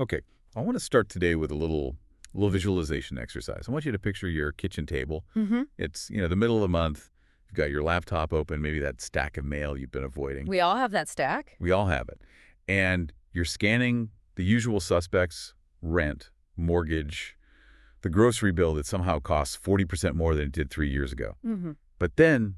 Okay, I want to start today with a little visualization exercise. I want you to picture your kitchen table. Hmm. It's, the middle of the month. You've got your laptop open, maybe that stack of mail you've been avoiding. We all have that stack. We all have it. And you're scanning the usual suspects: rent, mortgage, the grocery bill that somehow costs 40% more than it did 3 years ago. Hmm. But then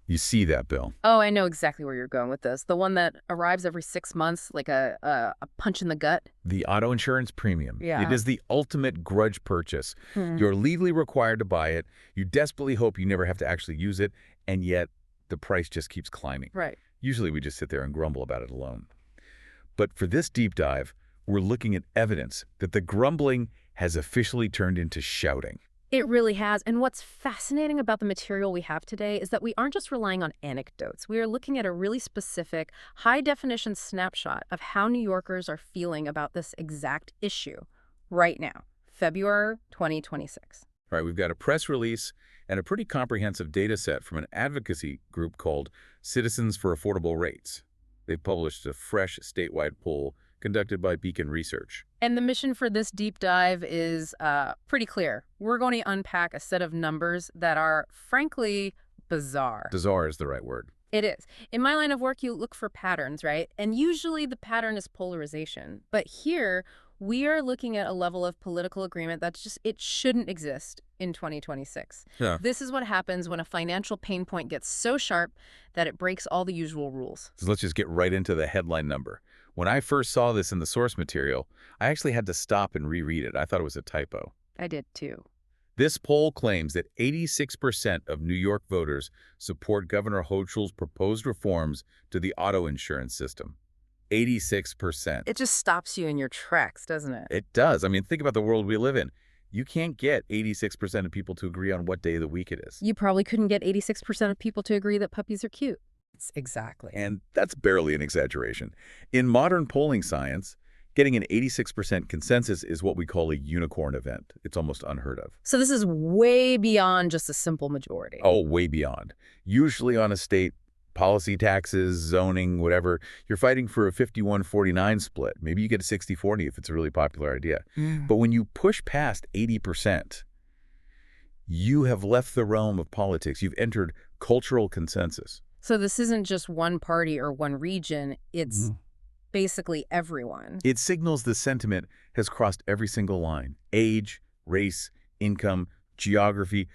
you see that bill. Oh, I know exactly where you're going with this. The one that arrives every 6 months, like a punch in the gut. The auto insurance premium. It Yeah. is the ultimate grudge purchase. Hmm. You're legally required to buy it. You desperately hope you never have to actually use it, and yet the price just keeps climbing. Right. Usually we just sit there and grumble about it alone. But for this deep dive, we're looking at evidence that the grumbling has officially turned into shouting. It really has. And what's fascinating about the material we have today is that we aren't just relying on anecdotes. We are looking at a really specific, high-definition snapshot of how New Yorkers are feeling about this exact issue right now, February 2026. All right, we've got a press release and a pretty comprehensive data set from an advocacy group called Citizens for Affordable Rates. They've published a fresh statewide poll conducted by Beacon Research. And the mission for this deep dive is pretty clear. We're going to unpack a set of numbers that are, frankly, bizarre. Bizarre is the right word. It is. In my line of work, you look for patterns, right? And usually the pattern is polarization. But here, we are looking at a level of political agreement that's just, it shouldn't exist in 2026. Yeah. This is what happens when a financial pain point gets so sharp that it breaks all the usual rules. So let's just get right into the headline number. When I first saw this in the source material, I actually had to stop and reread it. I thought it was a typo. I did too. This poll claims that 86% of New York voters support Governor Hochul's proposed reforms to the auto insurance system. 86%. It just stops you in your tracks, doesn't it? It does. I mean, think about the world we live in. You can't get 86% of people to agree on what day of the week it is. You probably couldn't get 86% of people to agree that puppies are cute. Exactly. And that's barely an exaggeration. In modern polling science, getting an 86% consensus is what we call a unicorn event. It's almost unheard of. So this is way beyond just a simple majority. Oh, way beyond. Usually on a state policy, taxes, zoning, whatever, you're fighting for a 51-49 split. Maybe you get a 60-40 if it's a really popular idea. But when you push past 80%, you have left the realm of politics. You've entered cultural consensus. So this isn't just one party or one region. It's basically everyone. It signals the sentiment has crossed every single line. Age, race, income, geography,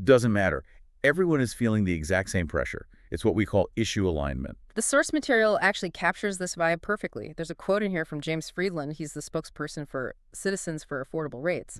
doesn't matter. Everyone is feeling the exact same pressure. It's what we call issue alignment. The source material actually captures this vibe perfectly. There's a quote in here from James Friedland. He's the spokesperson for Citizens for Affordable Rates.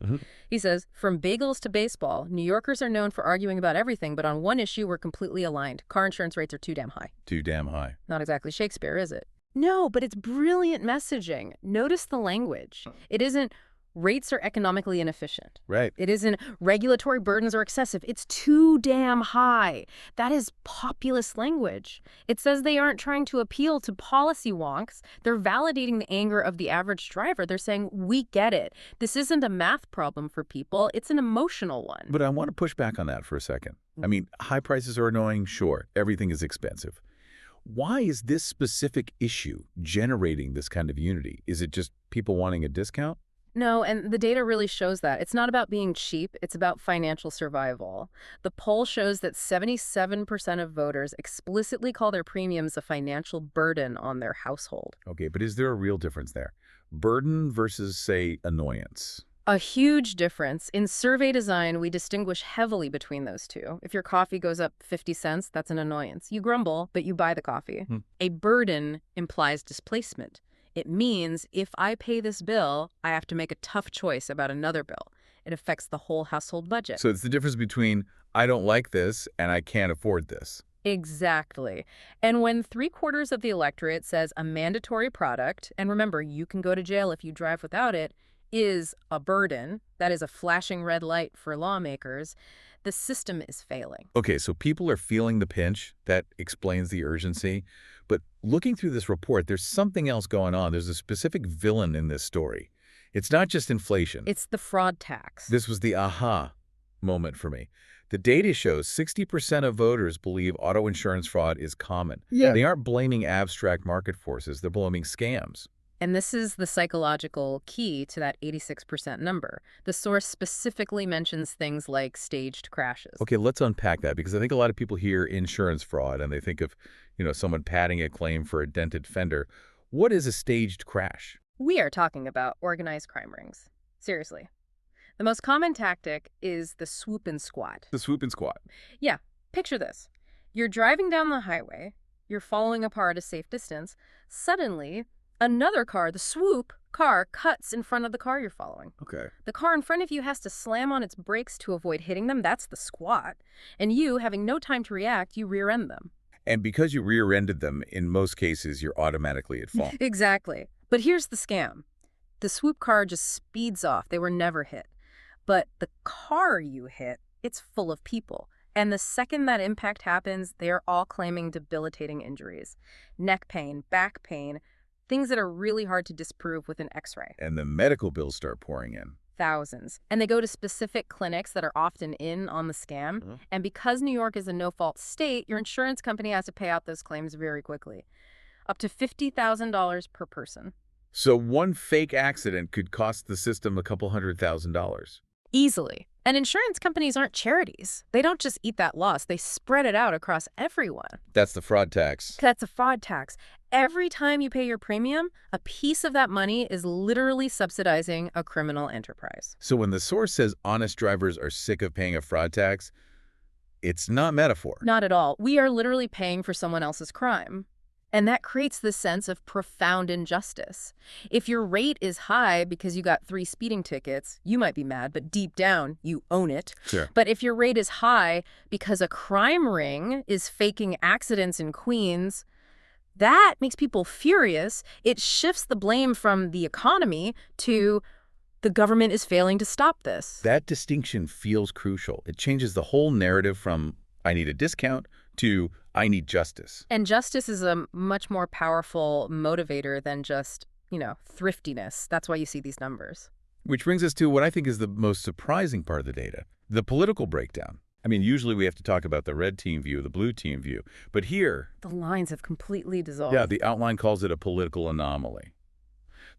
He says, "From bagels to baseball, New Yorkers are known for arguing about everything, but on one issue, we're completely aligned. Car insurance rates are too damn high." Too damn high. Not exactly Shakespeare, is it? No, but it's brilliant messaging. Notice the language. It isn't rates are economically inefficient. Right. It isn't regulatory burdens are excessive. It's too damn high. That is populist language. It says they aren't trying to appeal to policy wonks. They're validating the anger of the average driver. They're saying, we get it. This isn't a math problem for people. It's an emotional one. But I want to push back on that for a second. I mean, high prices are annoying, sure. Everything is expensive. Why is this specific issue generating this kind of unity? Is it just people wanting a discount? No, and the data really shows that. It's not about being cheap, it's about financial survival. The poll shows that 77% of voters explicitly call their premiums a financial burden on their household. Okay, but is there a real difference there? Burden versus, say, annoyance. A huge difference. In survey design, we distinguish heavily between those two. If your coffee goes up 50 cents, that's an annoyance. You grumble, but you buy the coffee. A burden implies displacement. It means if I pay this bill, I have to make a tough choice about another bill. It affects the whole household budget. So it's the difference between I don't like this and I can't afford this. Exactly. And when 3/4 of the electorate says a mandatory product, and remember, you can go to jail if you drive without it, is a burden, that is a flashing red light for lawmakers, the system is failing. Okay, so people are feeling the pinch. That explains the urgency. But looking through this report, there's something else going on. There's a specific villain in this story. It's not just inflation. It's the fraud tax. This was the aha moment for me. The data shows 60% of voters believe auto insurance fraud is common. Yeah. They aren't blaming abstract market forces. They're blaming scams. And this is the psychological key to that 86% number. The source specifically mentions things like staged crashes. Okay, let's unpack that because I think a lot of people hear insurance fraud and they think of, someone padding a claim for a dented fender. What is a staged crash? We are talking about organized crime rings. Seriously. The most common tactic is the swoop and squat. The swoop and squat. Yeah, picture this. You're driving down the highway, you're following a car at a safe distance. Suddenly, another car, the swoop car, cuts in front of the car you're following. Okay. The car in front of you has to slam on its brakes to avoid hitting them. That's the squat. And you, having no time to react, you rear-end them. And because you rear-ended them, in most cases, you're automatically at fault. Exactly. But here's the scam. The swoop car just speeds off. They were never hit. But the car you hit, it's full of people. And the second that impact happens, they are all claiming debilitating injuries. Neck pain, back pain, things that are really hard to disprove with an X-ray. And the medical bills start pouring in. Thousands. And they go to specific clinics that are often in on the scam. And because New York is a no-fault state, your insurance company has to pay out those claims very quickly. Up to $50,000 per person. So one fake accident could cost the system a couple $100,000. Easily. And insurance companies aren't charities. They don't just eat that loss. They spread it out across everyone. That's the fraud tax. That's a fraud tax. Every time you pay your premium, a piece of that money is literally subsidizing a criminal enterprise. So when the source says honest drivers are sick of paying a fraud tax, it's not metaphor. Not at all. We are literally paying for someone else's crime. And that creates this sense of profound injustice. If your rate is high because you got 3 speeding tickets, you might be mad, but deep down, you own it. Sure. But if your rate is high because a crime ring is faking accidents in Queens, that makes people furious. It shifts the blame from the economy to the government is failing to stop this. That distinction feels crucial. It changes the whole narrative from I need a discount to I need justice. And justice is a much more powerful motivator than just, thriftiness. That's why you see these numbers. Which brings us to what I think is the most surprising part of the data, the political breakdown. I mean, usually we have to talk about the red team view, the blue team view. But here, the lines have completely dissolved. Yeah, the outline calls it a political anomaly.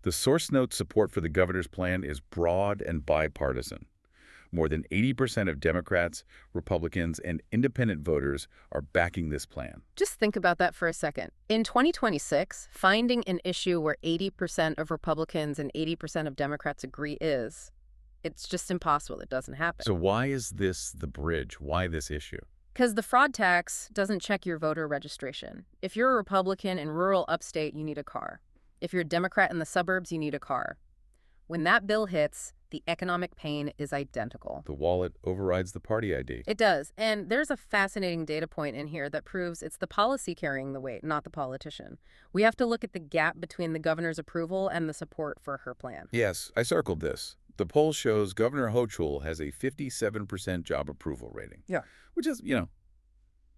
The source note support for the governor's plan is broad and bipartisan. More than 80% of Democrats, Republicans, and independent voters are backing this plan. Just think about that for a second. In 2026, finding an issue where 80% of Republicans and 80% of Democrats agree it's just impossible. It doesn't happen. So why is this the bridge? Why this issue? Because the fraud tax doesn't check your voter registration. If you're a Republican in rural upstate, you need a car. If you're a Democrat in the suburbs, you need a car. When that bill hits, the economic pain is identical. The wallet overrides the party ID. It does. And there's a fascinating data point in here that proves it's the policy carrying the weight, not the politician. We have to look at the gap between the governor's approval and the support for her plan. Yes, I circled this. The poll shows Governor Hochul has a 57% job approval rating. Yeah. Which is,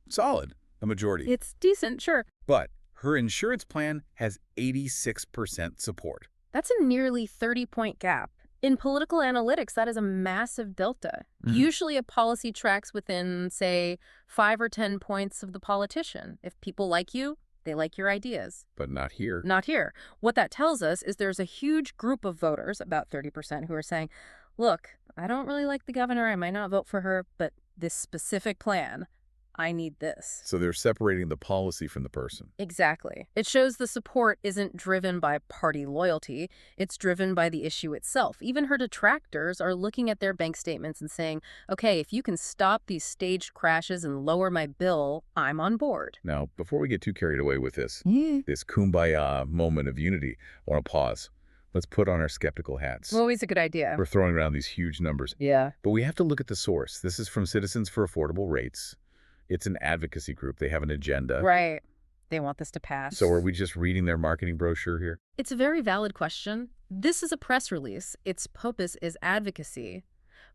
solid, a majority. It's decent, sure. But her insurance plan has 86% support. That's a nearly 30-point gap. In political analytics, that is a massive delta. Usually a policy tracks within, say, 5 or 10 points of the politician. If people like you, they like your ideas. But not here. Not here. What that tells us is there's a huge group of voters, about 30%, who are saying, look, I don't really like the governor. I might not vote for her, but this specific plan, I need this. So they're separating the policy from the person. Exactly. It shows the support isn't driven by party loyalty. It's driven by the issue itself. Even her detractors are looking at their bank statements and saying, okay, if you can stop these staged crashes and lower my bill, I'm on board. Now, before we get too carried away with this kumbaya moment of unity, I want to pause. Let's put on our skeptical hats. Always a good idea. We're throwing around these huge numbers. Yeah. But we have to look at the source. This is from Citizens for Affordable Rates. It's an advocacy group. They have an agenda. Right. They want this to pass. So are we just reading their marketing brochure here? It's a very valid question. This is a press release. Its purpose is advocacy.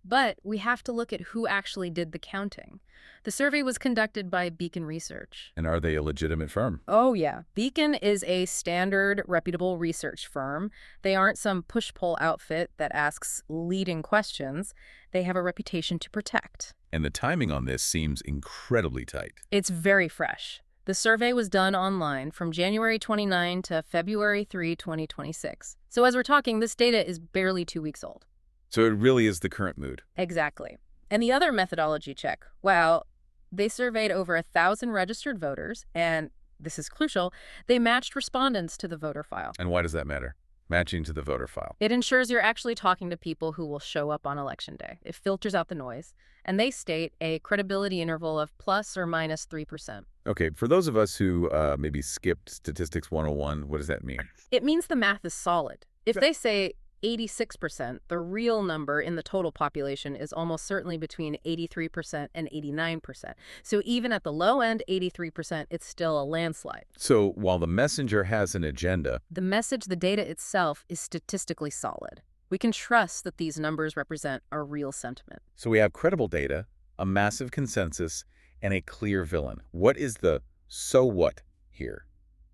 But we have to look at who actually did the counting. The survey was conducted by Beacon Research. And are they a legitimate firm? Oh, yeah. Beacon is a standard, reputable research firm. They aren't some push-pull outfit that asks leading questions. They have a reputation to protect. And the timing on this seems incredibly tight. It's very fresh. The survey was done online from January 29 to February 3, 2026. So as we're talking, this data is barely 2 weeks old. So it really is the current mood. Exactly. And the other methodology check, well, they surveyed over 1,000 registered voters, and this is crucial, they matched respondents to the voter file. And why does that matter? Matching to the voter file. It ensures you're actually talking to people who will show up on Election Day. It filters out the noise, and they state a credibility interval of plus or minus 3%. Okay, for those of us who maybe skipped Statistics 101, what does that mean? It means the math is solid. If they say 86%, the real number in the total population is almost certainly between 83% and 89%. So even at the low end, 83%, it's still a landslide. So while the messenger has an agenda, The message, the data itself, is statistically solid. We can trust that these numbers represent a real sentiment. so we have credible data, a massive consensus, and a clear villain. What is the so what here?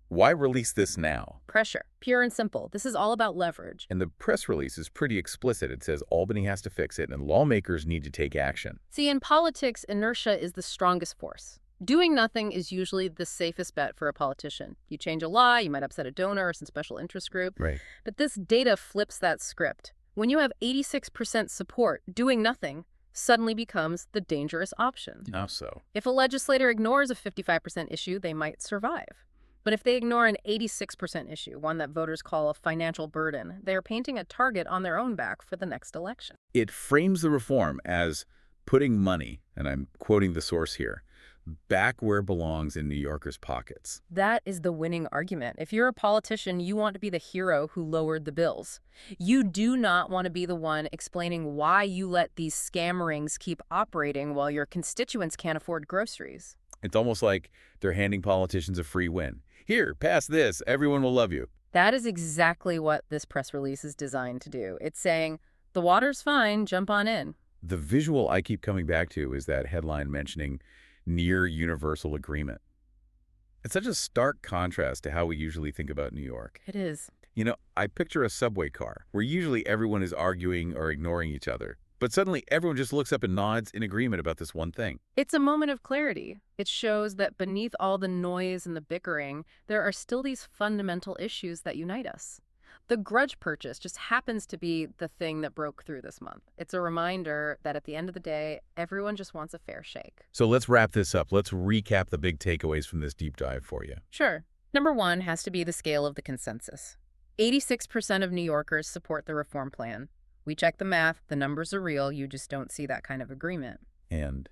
Why release this now? Pressure, pure and simple. This is all about leverage. And the press release is pretty explicit. It says Albany has to fix it and lawmakers need to take action. See, in politics, inertia is the strongest force. Doing nothing is usually the safest bet for a politician. You change a law, you might upset a donor or some special interest group. Right. But this data flips that script. When you have 86% support, doing nothing suddenly becomes the dangerous option. How so? If a legislator ignores a 55% issue, they might survive. But if they ignore an 86% issue, one that voters call a financial burden, they are painting a target on their own back for the next election. It frames the reform as putting money, and I'm quoting the source here, back where it belongs in New Yorkers' pockets. That is the winning argument. If you're a politician, you want to be the hero who lowered the bills. You do not want to be the one explaining why you let these scam rings keep operating while your constituents can't afford groceries. It's almost like they're handing politicians a free win. Here, pass this. Everyone will love you. That is exactly what this press release is designed to do. It's saying, the water's fine, jump on in. The visual I keep coming back to is that headline mentioning near universal agreement. It's such a stark contrast to how we usually think about New York. It is. You know, I picture a subway car where usually everyone is arguing or ignoring each other. But suddenly everyone just looks up and nods in agreement about this one thing. It's a moment of clarity. It shows that beneath all the noise and the bickering, there are still these fundamental issues that unite us. The grudge purchase just happens to be the thing that broke through this month. It's a reminder that at the end of the day, everyone just wants a fair shake. So let's wrap this up. Let's recap the big takeaways from this deep dive for you. Sure. Number one has to be the scale of the consensus. 86% of New Yorkers support the reform plan. We check the math, the numbers are real, you just don't see that kind of agreement. And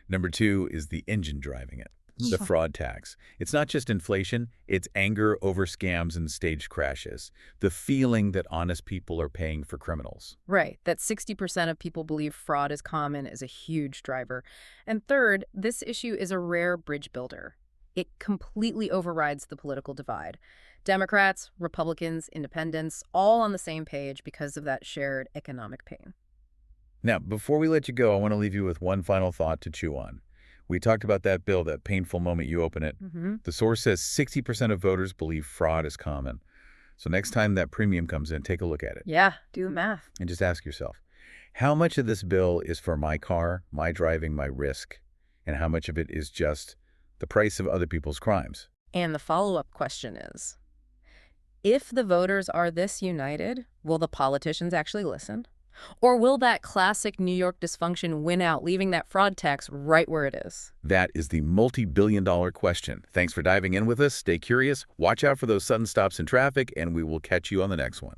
number two is the engine driving it, the fraud tax. It's not just inflation, it's anger over scams and staged crashes, the feeling that honest people are paying for criminals. Right, that 60% of people believe fraud is common is a huge driver. And third, this issue is a rare bridge builder. It completely overrides the political divide. Democrats, Republicans, independents, all on the same page because of that shared economic pain. Now, before we let you go, I want to leave you with one final thought to chew on. We talked about that bill, that painful moment you open it. The source says 60% of voters believe fraud is common. So next time that premium comes in, take a look at it. Yeah, do the math. And just ask yourself, how much of this bill is for my car, my driving, my risk? And how much of it is just the price of other people's crimes? And the follow-up question is, if the voters are this united, will the politicians actually listen? Or will that classic New York dysfunction win out, leaving that fraud tax right where it is? That is the multi-billion-dollar question. Thanks for diving in with us. Stay curious, watch out for those sudden stops in traffic, and we will catch you on the next one.